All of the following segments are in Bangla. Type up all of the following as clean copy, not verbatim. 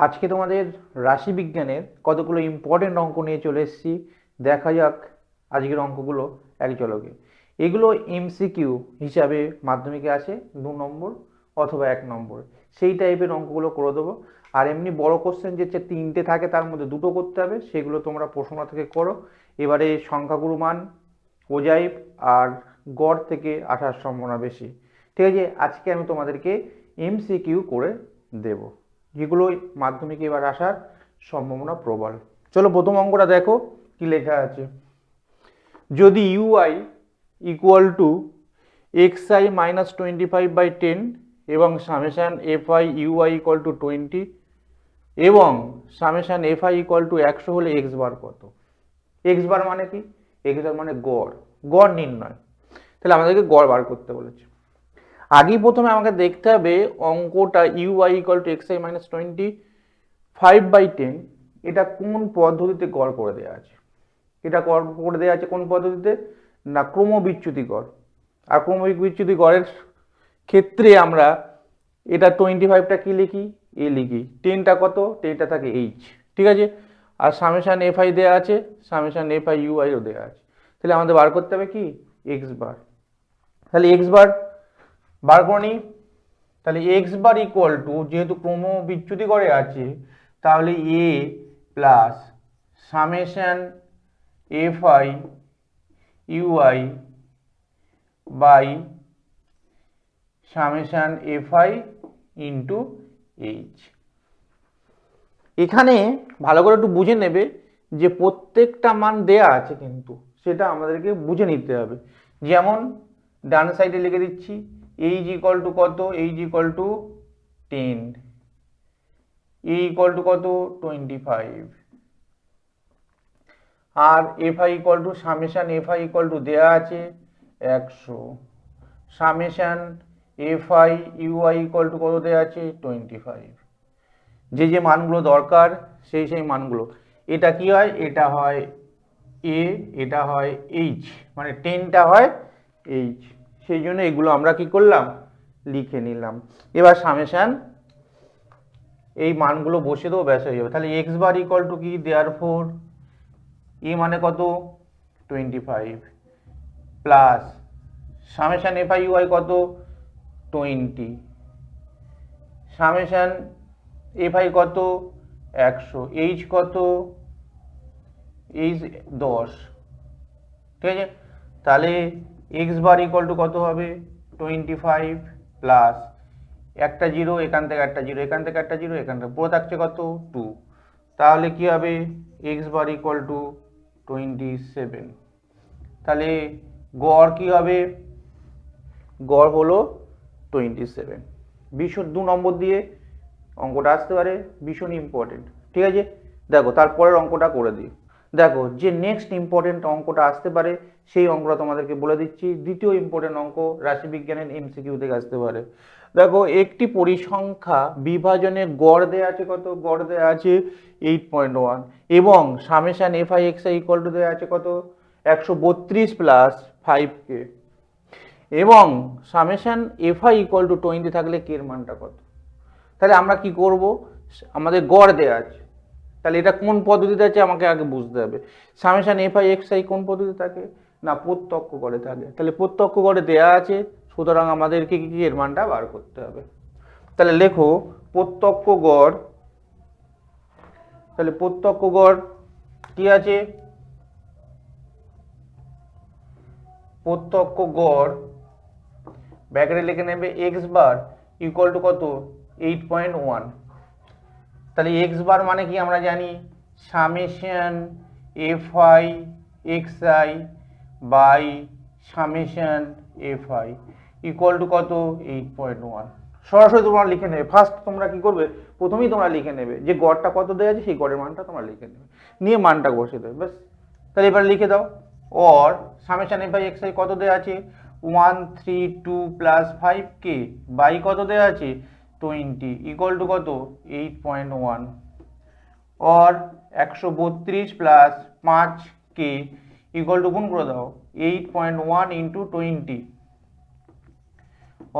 আজকে তোমাদের রাশিবিজ্ঞানের কতগুলো ইম্পর্টেন্ট অঙ্ক নিয়ে চলে এসেছি। দেখা যাক আজকের অঙ্কগুলো এক ঝলকে। এগুলো এমসিকিউ হিসাবে মাধ্যমিকে আসে 2 নম্বর অথবা 1 নম্বর, সেই টাইপের অঙ্কগুলো করে দেবো। আর এমনি বড় কোশ্চেন যে 3টে থাকে তার মধ্যে 2টো করতে হবে, সেগুলো তোমরা প্রশ্ন থেকে করো। এবারে সংখ্যাগুরু মান, ওজাইব আর গড় থেকে আসার সম্ভাবনা বেশি। ঠিক আছে, আজকে আমি তোমাদেরকে এমসিকিউ করে দেব, যেগুলো মাধ্যমিকে এবার আসার সম্ভাবনা প্রবল। চলো প্রথম অঙ্কটা দেখো কি লেখা আছে। যদি u i equal to x i minus 25/10 এবং summation f i u i equal to 20 এবং সামেশান এফআই ইকুয়াল টু 100 হলে এক্স বার কত? এক্স বার মানে কি? এক্স বার মানে গড়, গড় নির্ণয়। তাহলে আমাদেরকে গড় বার করতে বলেছে। আগেই প্রথমে আমাকে দেখতে হবে অঙ্কটা u i equal to x i minus 25/10 এটা কোন পদ্ধতিতে গড় করে দেওয়া আছে। এটা গড় করে দেওয়া আছে কোন পদ্ধতিতে? না, ক্রমবিচ্যুতি গড়। আর ক্রমবিচ্যুতি গড়ের ক্ষেত্রে আমরা এটা 25টা কি লিখি? এ লিখি। 10টা কত? 10টা থাকে এইচ। ঠিক আছে, আর সামেশান এফআই দেওয়া আছে, সামেশান এফআই ইউআইও দেওয়া আছে। তাহলে আমাদের বার করতে হবে কি? X bar. তাহলে এক্স বার বার করে নিই। তাহলে এক্স বার ইকুয়াল টু, যেহেতু ক্রম বিচ্যুতি করে আছে, তাহলে a plus summation f i u i by summation f i into h. এখানে ভালো করে একটু বুঝে নেবে যে প্রত্যেকটা মান দেয়া আছে, কিন্তু সেটা আমাদেরকে বুঝে নিতে হবে। যেমন ডান সাইডে লিখে দিচ্ছি এইচ ইকুয়াল টু কত? H equal to 10, a equal to কত? 25, আর f i equal to summation f i equal to দেওয়া আছে 100, summation f i u i equal to কত দেওয়া আছে? 25। যে যে মানগুলো দরকার সেই মানগুলো। এটা কি হয়? এটা হয় এ, এটা হয় এইচ, মানে 10টা হয় এইচ। সেই জন্য এগুলো আমরা কি করলাম? লিখে নিলাম। এবার সামেশান এই মানগুলো বসে দেবো, ব্যাস হয়ে যাবে। তাহলে এক্স বার ইকুয়াল টু কি? দেয়ারফর এ মানে কত? 25 plus summation f i u i কত? 20, সামেশান এফ আই কত? 100, এইচ কত? এইচ 10। ঠিক আছে, তাহলে এক্স বার ইকুয়াল টু কত হবে? 25 প্লাস একটা জিরো, এখান থেকে একটা জিরো, এখান থেকে একটা জিরো, এখান থেকে পুরো থাকছে কত? 2। তাহলে কি হবে? X bar equal two 27। তাহলে গড় কি হবে? গড় হলো 27। ভীষণ 2 নম্বর দিয়ে অঙ্কটা আসতে পারে, ভীষণ ইম্পর্টেন্ট। ঠিক আছে, দেখো তারপরের অঙ্কটা করে দিই। দেখো যে নেক্সট ইম্পর্টেন্ট অঙ্কটা আসতে পারে সেই অঙ্কটা তোমাদেরকে বলে দিচ্ছি। দ্বিতীয় ইম্পর্টেন্ট অঙ্ক রাশিবিজ্ঞানের এমসিকিউ থেকে আসতে পারে। দেখো একটি পরিসংখ্যা বিভাজনে গড় দেওয়া আছে কত? গড় দেওয়া আছে 8.1 এবং summation f i x I equal to দেওয়া আছে কত? 132 প্লাস 5k এবং summation f i equal to 20 থাকলে কে এর মানটা কত? তাহলে আমরা কি করব? আমাদের গড় দেওয়া আছে, তাহলে এটা কোন পদ্ধতিতে আছে আমাকে আগে বুঝতে হবে। Summation f i x I কোন পদ্ধতিতে থাকে? না, প্রত্যক্ষ গড়ে থাকে। তাহলে প্রত্যক্ষ গড়ে দেওয়া আছে, সুতরাং আমাদেরকে কি এর মানটা বার করতে হবে। তাহলে লেখো প্রত্যক্ষ গড়। তাহলে প্রত্যক্ষ গড় কি আছে? প্রত্যক্ষ গড় ব্র্যাকেটে লিখে নেবে এক্স বার ইকুয়াল টু কত? 8.1। তাহলে এক্স বার মানে কি আমরা জানি? Summation f i x i by summation f i equal to কত? 8.1। সরাসরি তোমরা লিখে নেবে। ফার্স্ট তোমরা কি করবে? প্রথমেই তোমরা লিখে নেবে যে গড়টা কত দেওয়া আছে, সেই গড়ের মানটা তোমরা লিখে নেবে, নিয়ে মানটা বসিয়ে দেবে, ব্যাস। তাহলে এবার লিখে দাও। Or summation f i x I কত দেওয়া আছে? 132 প্লাস 5k বাই কত দেওয়া আছে? 20 ইকুয়াল টু কত? 8.1। और 132 প্লাস 5k ইকুয়াল টু গুণ করে দাও 8.1 ইন্টু 20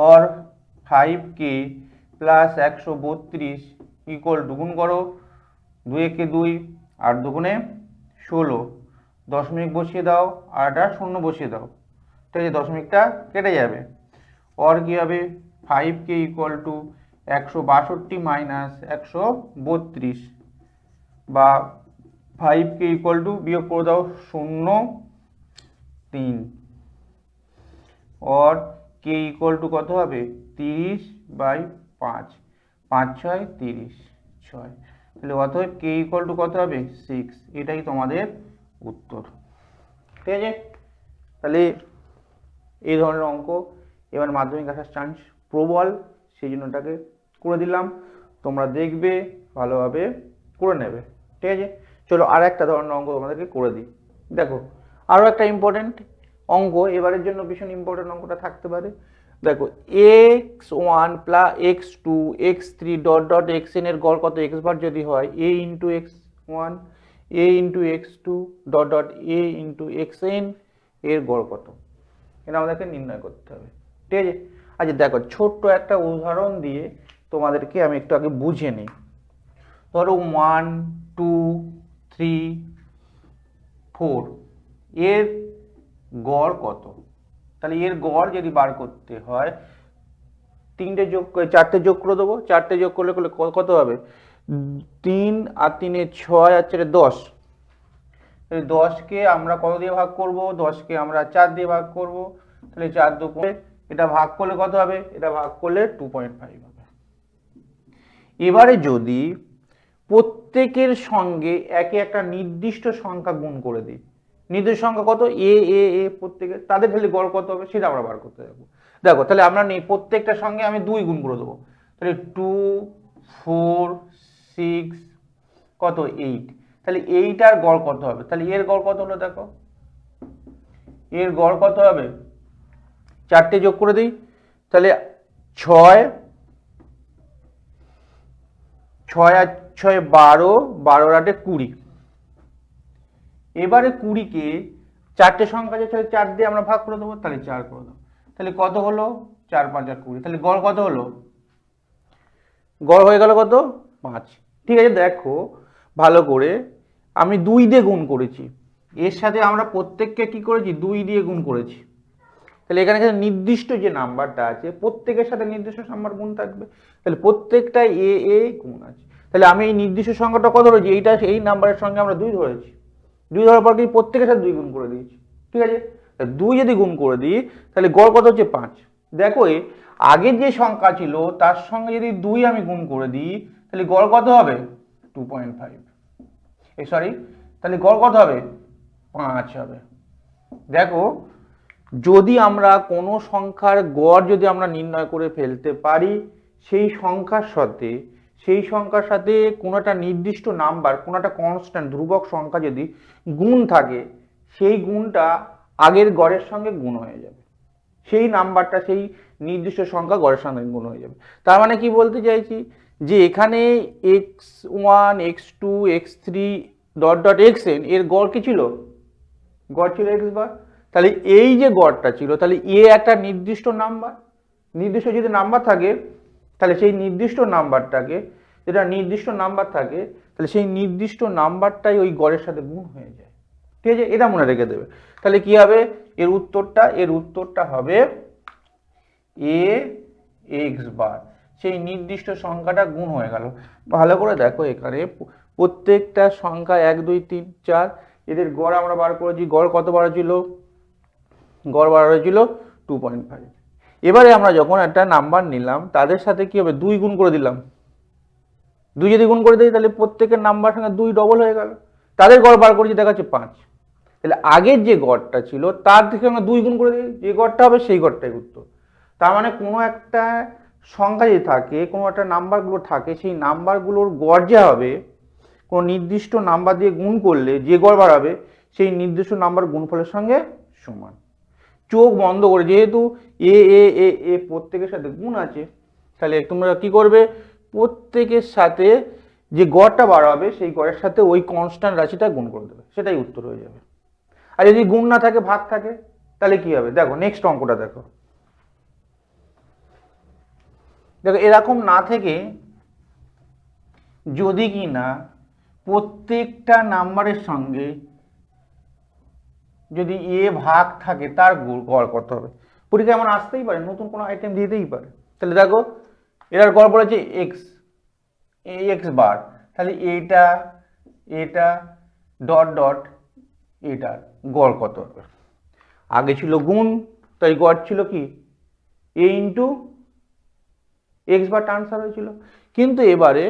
और 5k প্লাস 132 ইকুয়াল টু গুণ করো, 2 একে 2, 8 দুগুণে 16, দশমিক বসিয়ে দাও আর একটা শূন্য বসিয়ে দাও, ঠিক আছে, দশমিকটা কেটে যাবে। और কি হবে 5k ইকুয়াল টু 162 মাইনাস 132, বা 5k ইকুয়াল টু বিয়োগ করে দাও 0.3, और k ইকুয়াল টু কত হবে 30/5, 5 6 30, 6, তাহলে অতএব k ইকুয়াল টু কত হবে 6। এটাই তোমাদের উত্তর, ঠিক আছে। তাহলে এই ধরনের অঙ্ক এবার মাধ্যমিক আসার চান্স প্রবল, সেই জন্য এটাকে করে দিলাম, তোমরা দেখবে ভালোভাবে করে নেবে, ঠিক আছে। চলো আর একটা ধরনের অঙ্ক তোমাদেরকে করে দিই। দেখো আরও একটা ইম্পর্টেন্ট অঙ্ক, এবারের জন্য ভীষণ ইম্পর্টেন্ট অঙ্কটা থাকতে পারে। দেখো x1 plus x2 x3 dot dot xn এর গড় কত x বার যদি হয় a into x1 a into x2 dot dot a into xn এর গড় কত, এটা আমাদেরকে নির্ণয় করতে হবে, ঠিক আছে। আচ্ছা দেখো ছোট্ট একটা উদাহরণ দিয়ে তোমাদেরকে আমি একটু আগে বুঝে নিই। ধরো 1 2 3 4 এর গড় কত, তাহলে এর গড় যদি বার করতে হয় 4টে যোগ করে দেবো, 4টে যোগ করলে কত হবে 3 আর 3 এ 6 আর 4 এ 10, 10কে আমরা কত দিয়ে ভাগ করব, 10কে আমরা 4 দিয়ে ভাগ করব, তাহলে 4 দুগুণে এটা ভাগ করলে কত হবে, এটা ভাগ করলে 2.5 হবে। এবারে যদি প্রত্যেকের সঙ্গে একে একটা নির্দিষ্ট সংখ্যা গুণ করে দিই, নির্দিষ্ট সংখ্যা কত এ এ এ প্রত্যেকের, তাদের তাহলে গড় কত হবে সেটা আমরা বার করতে যাবো। দেখো তাহলে আমরা নেই প্রত্যেকটার সঙ্গে আমি 2 গুণ করে দেবো, তাহলে 2 4 6 কত 8, তাহলে এইটার গড় কত হবে, তাহলে এর গড় কত হলো দেখো, এর গড় কত হবে 4টে যোগ করে দিই, তাহলে 6 আর 6 12, 12 আর 8 20, এবারে 20কে 4টে সংখ্যা আছে 4 দিয়ে আমরা ভাগ করে দেবো, তাহলে 4 করে দেবো, তাহলে কত হলো 4 5 আর 20, তাহলে গড় কত হলো, গড় হয়ে গেল কত 5, ঠিক আছে। দেখো ভালো করে আমি 2 দিয়ে গুণ করেছি, এর সাথে আমরা প্রত্যেককে কি করেছি 2 দিয়ে গুণ করেছি, তাহলে এখানে নির্দিষ্ট যে নাম্বারটা আছে প্রত্যেকের সাথে নির্দিষ্ট নাম্বার গুণ থাকবে, তাহলে প্রত্যেকটাই এ এ গুণ আছে, তাহলে আমি এই নির্দিষ্ট সংখ্যাটা কত ধরেছি, এইটা এই নাম্বারের সঙ্গে আমরা 2 ধরেছি, 2 ধরার পর কি প্রত্যেকের সাথে 2 গুণ করে দিয়েছি, ঠিক আছে। 2 যদি গুণ করে দিই তাহলে গড় কত হচ্ছে 5। দেখো আগের যে সংখ্যা ছিল তার সঙ্গে যদি 2 আমি গুণ করে দিই তাহলে গড় কত হবে 2.5, সরি তাহলে গড় কত হবে 5 হবে। দেখো যদি আমরা কোনো সংখ্যার গড় যদি আমরা নির্ণয় করে ফেলতে পারি, সেই সংখ্যার সাথে কোনো একটা নির্দিষ্ট নাম্বার, কোনো একটা কনস্ট্যান্ট ধ্রুবক সংখ্যা যদি গুণ থাকে, সেই গুণটা আগের গড়ের সঙ্গে গুণ হয়ে যাবে, সেই নাম্বারটা সেই নির্দিষ্ট সংখ্যা গড়ের সঙ্গে গুণ হয়ে যাবে। তার মানে কি বলতে চাইছি যে এখানে x1 x2 x3 dot dot xn এর গড় কি ছিল, গড় ছিল x বার, তাহলে এই যে গড়টা ছিল তাহলে এ একটা নির্দিষ্ট নাম্বার, নির্দিষ্ট যদি নাম্বার থাকে তাহলে সেই নির্দিষ্ট নাম্বারটাকে, যেটা নির্দিষ্ট নাম্বার থাকে তাহলে সেই নির্দিষ্ট নাম্বারটাই ওই গড়ের সাথে গুণ হয়ে যায়, ঠিক আছে, এটা মনে রেখে দেবে। তাহলে কি হবে এর উত্তরটা হবে এ এক্স বার, সেই নির্দিষ্ট সংখ্যাটা গুণ হয়ে গেল। ভালো করে দেখো এখানে প্রত্যেকটা সংখ্যা 1 2 3 4 এদের গড় আমরা বার করেছি, গড় কত বার ছিল, গড় বার হয়েছিল 2.5। এবারে আমরা যখন একটা নাম্বার নিলাম তাদের সাথে কি হবে 2 গুণ করে দিলাম, 2 যদি গুণ করে দিই তাহলে প্রত্যেকের নাম্বার সঙ্গে 2 ডবল হয়ে গেল, তাদের গড় বার করেছি দেখা যাচ্ছে 5, তাহলে আগের যে গড়টা ছিল তার থেকে আমরা 2 গুণ করে দিই, যে গড়টা হবে সেই গড়টাই উত্তর। তার মানে কোনো একটা সংখ্যা যদি থাকে, কোনো একটা নাম্বারগুলো থাকে, সেই নাম্বারগুলোর গড় যা হবে কোনো নির্দিষ্ট নাম্বার দিয়ে গুণ করলে যে গড় বার হবে সেই নির্দিষ্ট নাম্বার গুণফলের সঙ্গে সমান। চোখ বন্ধ করে, যেহেতু এ এ এ এ প্রত্যেকের সাথে গুণ আছে, তাহলে তোমরা কি করবে প্রত্যেকের সাথে যে গড়টা বার হবে সেই গড়ের সাথে ওই কনস্ট্যান্ট রাশিটা গুণ করে দেবে, সেটাই উত্তর হয়ে যাবে। আর যদি গুণ না থাকে ভাগ থাকে তাহলে কি হবে, দেখো নেক্সট অঙ্কটা দেখো, দেখো এরকম না থেকে যদি কি না প্রত্যেকটা নাম্বারের সঙ্গে যদি এ ভাগ থাকে তার গড় কত হবে। পরীক্ষা এমন আসতেই পারে, নতুন কোনো আইটেম দিতেই পারে। তাহলে দেখো এটার গড় বলেছে এক্স, এক্স বার, তাহলে এটা এটা ডট ডট এটার গড় কত হবে। আগে ছিল গুণ, তাই গড় ছিল কি a into x bar transfer হয়েছিল। কিন্তু এবারে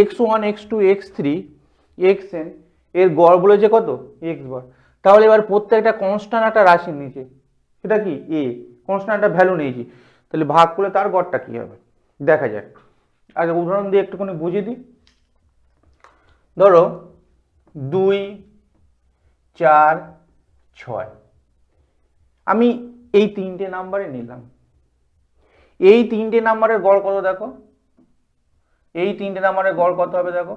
x one x two x three x n এর গড় বলেছে কত এক্স বার। তাহলে এবার প্রত্যেকটা কনস্ট্যান্ট একটা রাশি নিচে, সেটা কি এ, কনস্ট্যান্ট একটা ভ্যালু নিয়েছি, তাহলে ভাগ করলে তার গড়টা কি হবে দেখা যাক। আগে উদাহরণ দিয়ে একটুখানি বুঝিয়ে দিই। ধরো 2 4 6, আমি এই তিনটে নাম্বারে নিলাম। এই তিনটে নাম্বারের গড় কত দেখো, এই তিনটে নাম্বারের গড় কত হবে দেখো,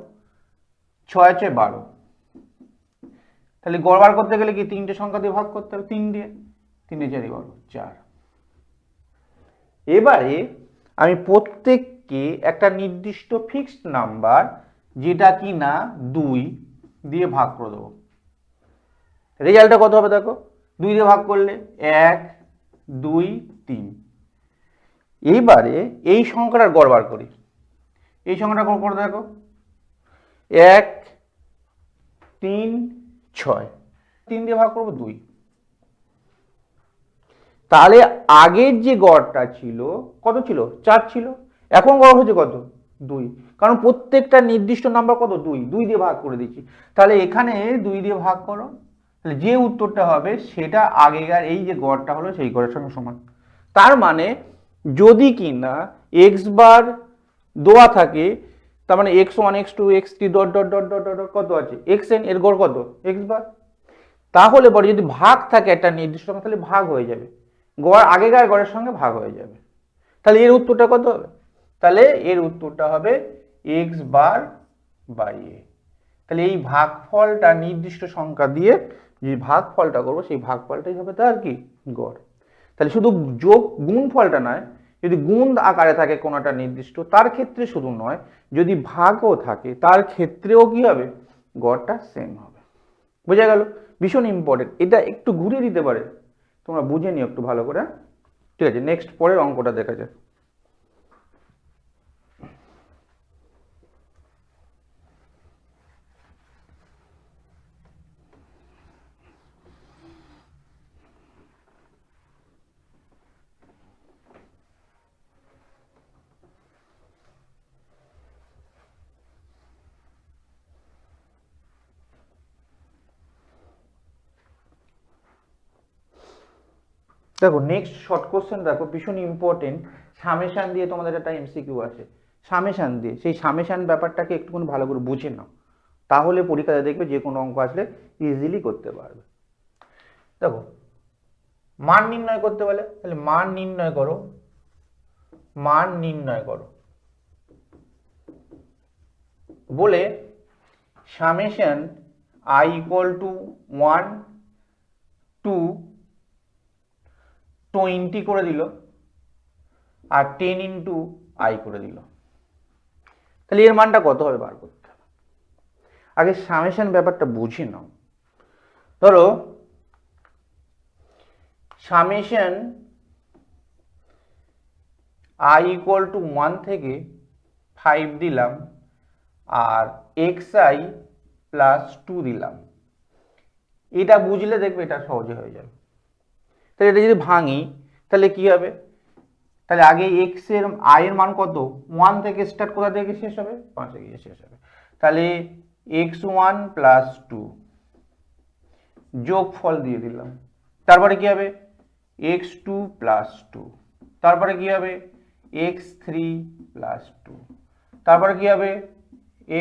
6 6 12। তাহলে গড় বার করতে গেলে কি তিনটে সংখ্যা দিয়ে ভাগ করতে হবে, 3 দিয়ে, 3 4 12 4। এবারে আমি প্রত্যেককে একটা নির্দিষ্ট ফিক্সড নাম্বার যেটা কি না 2 দিয়ে ভাগ করে দেবো। রেজাল্টটা কত হবে দেখো, 2 দিয়ে ভাগ করলে 1 2 3। এইবারে এই সংখ্যাটার গড় বার করি। এই সংখ্যাটা গড় করে দেখো 1 3 6, 3 দিয়ে ভাগ করবো 2। তাহলে আগের যে গড়টা ছিল কত ছিল 4 ছিল, এখন গড় হচ্ছে কত 2, কারণ প্রত্যেকটা নির্দিষ্ট নাম্বার কত 2, 2 দিয়ে ভাগ করে দিচ্ছি। তাহলে এখানে 2 দিয়ে ভাগ করো, তাহলে যে উত্তরটা হবে সেটা আগেকার এই যে গড়টা হলো সেই গড়ের সঙ্গে সমান। তার মানে যদি কি না এক্স বার দেওয়া থাকে, তার মানে x one x two x three dot dot dot dot dot কত আছে এক্স এন, এর গড় কত এক্স বার। তাহলে পরে যদি ভাগ থাকে একটা নির্দিষ্ট সংখ্যা তাহলে ভাগ হয়ে যাবে, গড় আগেকার গড়ের সঙ্গে ভাগ হয়ে যাবে। তাহলে এর উত্তরটা কত হবে, তাহলে এর উত্তরটা হবে এক্স বার বাই এ। তাহলে এই ভাগফলটা নির্দিষ্ট সংখ্যা দিয়ে যে ভাগফলটা করবো সেই ভাগফলটাই হবে তার কি গড়। তাহলে শুধু যোগ গুণ ফলটা নয়, যদি গুণ আকারে থাকে কোনোটা নির্দিষ্ট তার ক্ষেত্রে শুধু নয়, যদি ভাগও থাকে তার ক্ষেত্রেও কি হবে গড়টা সেম হবে। বোঝা গেল, ভীষণ ইম্পর্টেন্ট, এটা একটু ঘুরিয়ে দিতে পারে, তোমরা বুঝে নিও একটু ভালো করে। ঠিক আছে, নেক্সট পরের অঙ্কটা দেখা যায়। দেখো নেক্সট শর্ট কোশ্চেন দেখো, ভীষণ ইম্পর্টেন্ট। সামেশান দিয়ে তোমাদের একটা এমসিকিউ আছে, সামেশান দিয়ে, সেই সামেশান ব্যাপারটাকে একটুখানি ভালো করে বুঝে নাও, তাহলে পরীক্ষাতে দেখবে যে কোনো অঙ্ক আসলে ইজিলি করতে পারবে। দেখো মান নির্ণয় করতে বলে, তাহলে মান নির্ণয় করো, মান নির্ণয় করো বলে summation i equal to 1 to 20 করে দিল আর 10 ইন্টু আই করে দিল। তাহলে এর মানটা কত হবে বার করতে হবে। আগে সামেশন ব্যাপারটা বুঝে নাও। ধরো সামেশন আই ইকুয়াল টু 1 থেকে 5 দিলাম আর এক্স আই প্লাস 2 দিলাম। এটা বুঝলে দেখবে এটা সহজে হয়ে যাবে। তাহলে এটা যদি ভাঙি তাহলে কি হবে, তাহলে আগে এক্স এর আই এর মান কত 1 থেকে স্টার্ট, কোথা থেকে শেষ হবে 5 এ গিয়ে শেষ হবে। তাহলে x1 প্লাস 2 যোগফল দিয়ে দিলাম, তারপরে কি হবে x2 প্লাস 2, তারপরে কি হবে x3 প্লাস 2, তারপরে কি হবে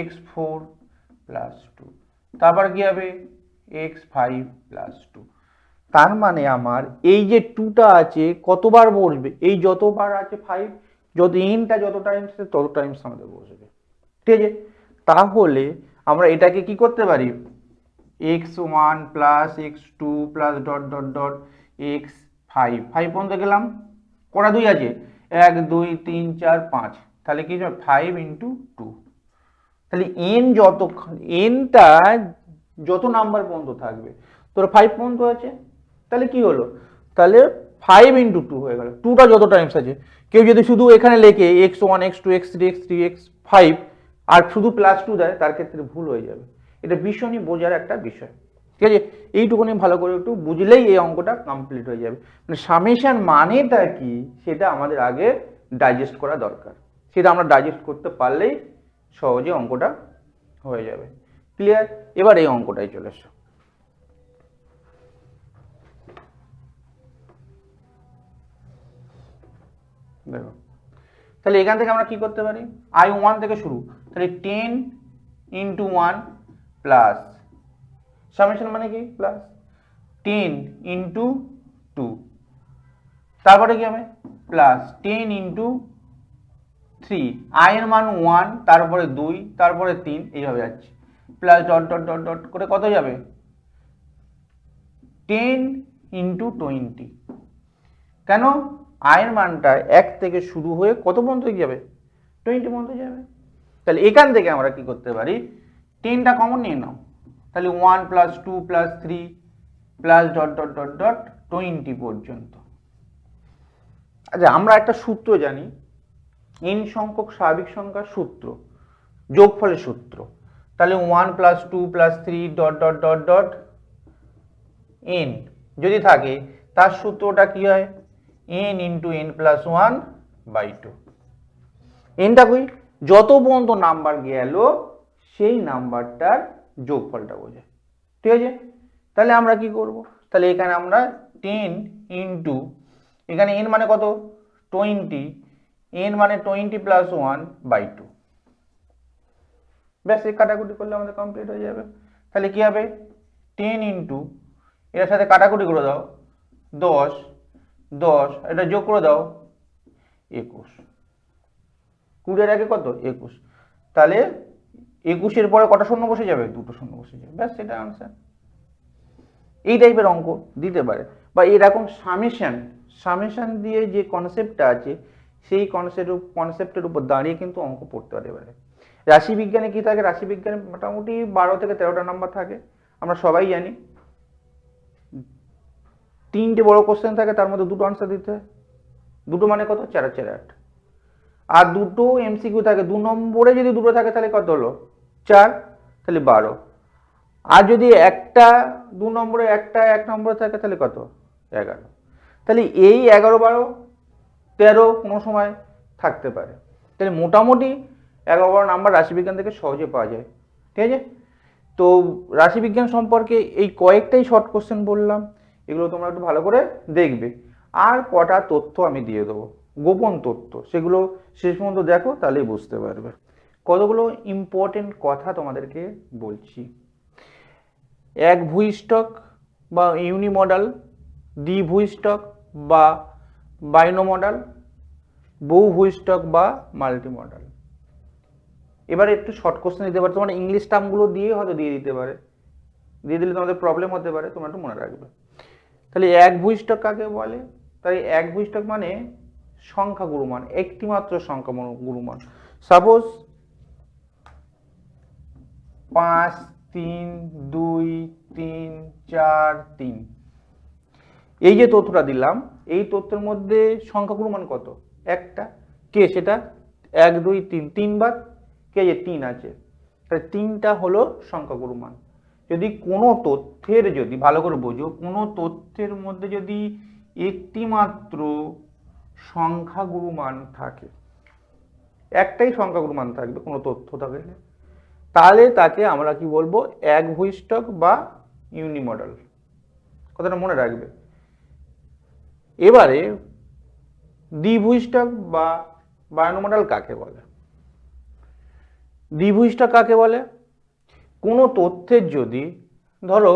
x4 প্লাস 2, তারপরে কি হবে x5 প্লাস 2। তার মানে আমার এই যে 2টা আছে কতবার বসবে, এই যতবার আছে 5, যত এনটা যত টাইমস তত টাইমস আমাদের বসবে। ঠিক আছে, তাহলে আমরা এটাকে কি করতে পারি x1 plus x2 plus dot dot dot x5, 5 পর্যন্ত গেলাম, কটা 2 আছে 1 2 3 4 5, তাহলে কি হবে 5 ইন্টু 2, তাহলে এন যত এনটা যত নাম্বার পর্যন্ত থাকবে, তোর 5 পর্যন্ত আছে, তাহলে কি হলো, তাহলে 5 ইন্টু 2 হয়ে গেল। 2টা যত টাইমস আছে, কেউ যদি শুধু এখানে লেখে x1 x2 x3 x3 x5 আর শুধু +2 দেয়, তার ক্ষেত্রে ভুল হয়ে যাবে। এটা ভীষণই বোঝার একটা বিষয়, ঠিক আছে? এইটুকুনি ভালো করে একটু বুঝলেই এই অঙ্কটা কমপ্লিট হয়ে যাবে। মানে সামেশন মানেটা কি সেটা আমাদের আগে ডাইজেস্ট করা দরকার, সেটা আমরা ডাইজেস্ট করতে পারলেই সহজে অঙ্কটা হয়ে যাবে। ক্লিয়ার? এবার এই অঙ্কটাই চলে এসো। দেখো, তাহলে এখান থেকে আমরা কি করতে পারি, I1 থেকে শুরু, তাহলে 10 ইন্টু 1 প্লাস সামেশন মানে কি প্লাস 10 ইন্টু 2, তারপরে কি হবে প্লাস 10 ইন্টু 3, I এর মান 1, তারপরে 2, তারপরে 3, এইভাবে যাচ্ছে, plus dot dot dot dot করে কত যাবে 10 ইন্টু 20। কেন, I এর মানটা 1 থেকে শুরু হয়ে কত পর্যন্ত যাবে 20 পর্যন্ত যাবে। তাহলে এখান থেকে আমরা কি করতে পারি, 10টা কমন নিয়ে নাও, তাহলে 1 plus 2 plus 3 plus dot dot dot dot 20 পর্যন্ত। আচ্ছা, আমরা একটা সূত্র জানি, n সংখ্যক স্বাভাবিক সংখ্যার সূত্র, যোগফলের সূত্র। তাহলে 1 plus 2 plus 3 dot dot dot dot n যদি থাকে, তার সূত্রটা কি হয় n into n plus 1 by 2। nটা কই, যত পর্যন্ত নাম্বার গেল সেই নাম্বারটার যোগফলটা বোঝায়, ঠিক আছে? তাহলে আমরা কি করব, তাহলে এখানে আমরা 10 ইন্টু, এখানে n মানে কত 20, n মানে 20 প্লাস 1 বাই 2, ব্যাস এই কাটাকুটি করলে আমাদের কমপ্লিট হয়ে যাবে। তাহলে কি হবে 10 ইন্টু, এর সাথে কাটাকুটি করে দাও 10, 10 এটা যোগ করে দাও 21, 20 এর আগে কত 21, তাহলে 21-এর পরে কটা শূন্য বসে যাবে, দুটো শূন্য বসে যাবে, ব্যাস সেটা আনসার। এই টাইপের অঙ্ক দিতে পারে, বা এরকম সামেশন দিয়ে যে কনসেপ্টটা আছে সেই কনসেপ্টের উপর দাঁড়িয়ে কিন্তু অঙ্ক পড়তে পারে। রাশিবিজ্ঞানে কি থাকে, রাশিবিজ্ঞানে মোটামুটি 12 থেকে 13টা নাম্বার থাকে, আমরা সবাই জানি। 3টে বড় কোশ্চেন থাকে, তার মধ্যে 2টো আনসার দিতে হয়, 2টো মানে কত 4 আর 4 8, আর 2টো এমসিকিউ থাকে, 2 নম্বরে যদি 2টো থাকে তাহলে কত হলো 4, তাহলে 12, আর যদি একটা 2 নম্বরে একটা 1 নম্বরে থাকে তাহলে কত 11, তাহলে এই 11 12 13 কোনো সময় থাকতে পারে। তাহলে মোটামুটি 11 12 নাম্বার রাশিবিজ্ঞান থেকে সহজে পাওয়া যায়, ঠিক আছে? তো রাশিবিজ্ঞান সম্পর্কে এই কয়েকটাই শর্ট কোশ্চেন বললাম, এগুলো তোমরা একটু ভালো করে দেখবে। আর কটা তথ্য আমি দিয়ে দেবো, গোপন তথ্য, সেগুলো শেষ পর্যন্ত দেখো, তাহলেই বুঝতে পারবে। কতগুলো ইম্পর্টেন্ট কথা তোমাদেরকে বলছি। এক ভূইষ্ঠক বা ইউনিমডাল, দ্বিভূইষ্ঠক বা বাইনোমডাল, বহু ভূইষ্ঠক বা মাল্টিমডাল। এবারে একটু শর্ট কোশ্চেন দিতে পারে, তোমার ইংলিশ টার্মগুলো দিয়ে হয়তো দিয়ে দিতে পারে, দিয়ে দিলে তোমাদের প্রবলেম হতে পারে, তোমরা একটু মনে রাখবে। তাহলে এক ভূইষ্ঠক কাকে বলে, তাই এক ভূইষ্ঠক মানে সংখ্যা গুরুমান, একটি মাত্র সংখ্যা গুরুমান। সাপোজ 5 3 2 3 4 3, এই যে তথ্যটা দিলাম, এই তথ্যের মধ্যে সংখ্যা গুরুমান কত, একটা, কে সেটা 1 2 3, 3বার কে যে 3 আছে, তাহলে 3টা হলো সংখ্যা গুরুমান। যদি কোনো তথ্যের, যদি ভালো করে বোঝো, কোনো তথ্যের মধ্যে যদি একটি মাত্র সংখ্যাগুরু মান থাকে, একটাই সংখ্যাগুরু মান থাকবে কোনো তথ্য থাকলে, তাহলে তাকে আমরা কি বলবো এক ভূইষ্ঠক বা ইউনিমডাল, কথাটা মনে রাখবে। এবারে দ্বিভূইষ্ঠক বা বাইনোমডাল কাকে বলে, দ্বিভূইষ্ঠক কাকে বলে, কোনো তথ্যের যদি, ধরো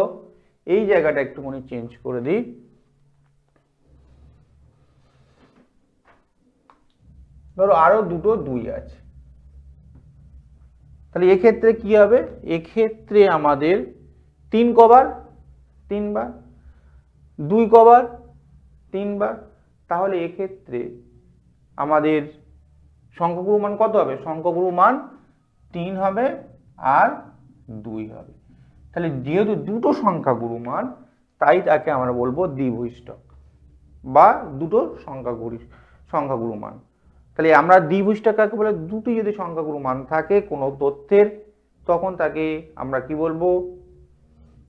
এই জায়গাটা একটুখানি চেঞ্জ করে দিই, ধরো আরো দুটো 2 আছে, তাহলে এক্ষেত্রে কি হবে, এক্ষেত্রে আমাদের 3 কবার 3 বার, 2 কবার 3 বার, তাহলে এক্ষেত্রে আমাদের সংখ্যাগুরু মান কত হবে, সংখ্যাগুরু মান 3 হবে আর 2 হবে। তাহলে যেহেতু দুটো সংখ্যা গুণমান তাই তাকে আমরা বলবো দ্বিভুষ্টক বা দুটো সংখ্যা গুণমান। তাহলে আমরা দ্বিভুষ্টক কাকে বলে, দুটি যদি সংখ্যা গুণমান থাকে কোনো তথ্যের তখন তাকে আমরা কি বলবো,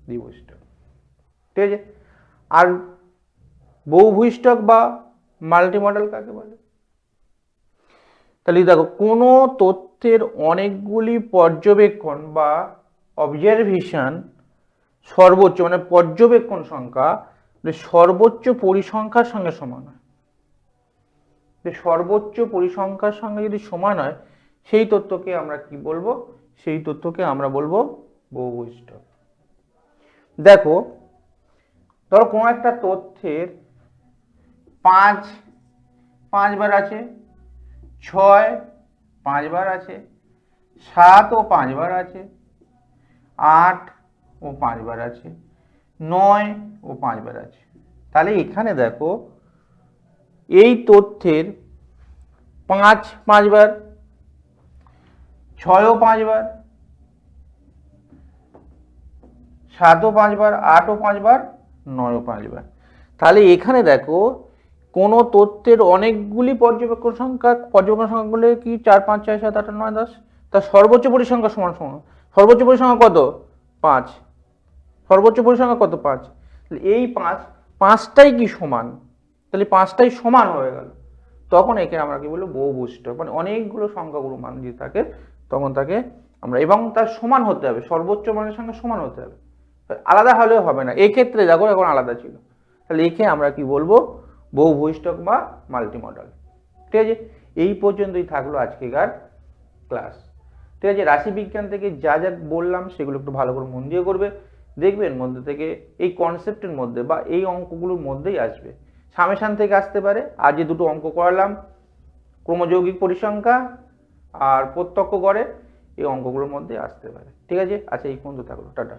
দ্বিভুষ্টক। ঠিক আছে। আর বহুভুষ্টক বা মাল্টিমডাল কাকে বলে? তাহলে দেখো কোনো তথ্যের অনেকগুলি পর্যবেক্ষণ বা অবজারভেশন সর্বোচ্চ মানে পর্যবেক্ষণ সংখ্যা সর্বোচ্চ পরিসংখ্যার সঙ্গে সমান হয়। সর্বোচ্চ পরিসংখ্যার সঙ্গে যদি সমান হয় সেই তথ্যকে আমরা কি বলবো, সেই তথ্যকে আমরা বলবো বহুভুষ্টক। দেখো ধরো কোনো একটা তথ্যের 5 বার আছে, 6 5 বার আছে, 7 ও 5 বার আছে, 8 ও 5 বার আছে, 9 ও 5 বার আছে। তাহলে এখানে দেখো এই তথ্যের 5 বার, 6 ও 5 বার, 7 ও 5 বার, 8 ও 5 বার, 9 ও 5 বার। তাহলে এখানে দেখো কোনো তথ্যের অনেকগুলি পর্যবেক্ষণ সংখ্যাগুলো কি 4 5 6 7 8 9 10, তার সর্বোচ্চ পরিসংখ্যা সমান সমান। সর্বোচ্চ পরিসংখ্যা কত? 5। সর্বোচ্চ পরিসংখ্যা কত? 5। এই 5টাই কি সমান? তাহলে 5টাই সমান হয়ে গেল, তখন একে আমরা কি বলবো, বহুভুষ্টক। মানে অনেকগুলো সংখ্যাগুলো মান যদি থাকে তখন তাকে আমরা, এবং তার সমান হতে হবে, সর্বোচ্চ মানের সঙ্গে সমান হতে হবে, আলাদা হলেও হবে না। এক্ষেত্রে দেখো এখন আলাদা ছিল, তাহলে একে আমরা কি বলবো, বহুভুষ্টক বা মাল্টিমডাল। ঠিক আছে, এই পর্যন্তই থাকলো আজকেকার ক্লাস। ঠিক আছে, রাশিবিজ্ঞান থেকে যা যা বললাম সেগুলো একটু ভালো করে মন দিয়ে করবে, দেখবেন মধ্যে থেকে এই কনসেপ্টের মধ্যে বা এই অঙ্কগুলোর মধ্যেই আসবে। সামেশান থেকে আসতে পারে, আজ যে দুটো অঙ্ক করালাম ক্রমযৌগিক পরিসংখ্যা আর প্রত্যক্ষ গড়ে, এই অঙ্কগুলোর মধ্যে আসতে পারে। ঠিক আছে, আচ্ছা এই পর্যন্ত থাকলো, টাটা।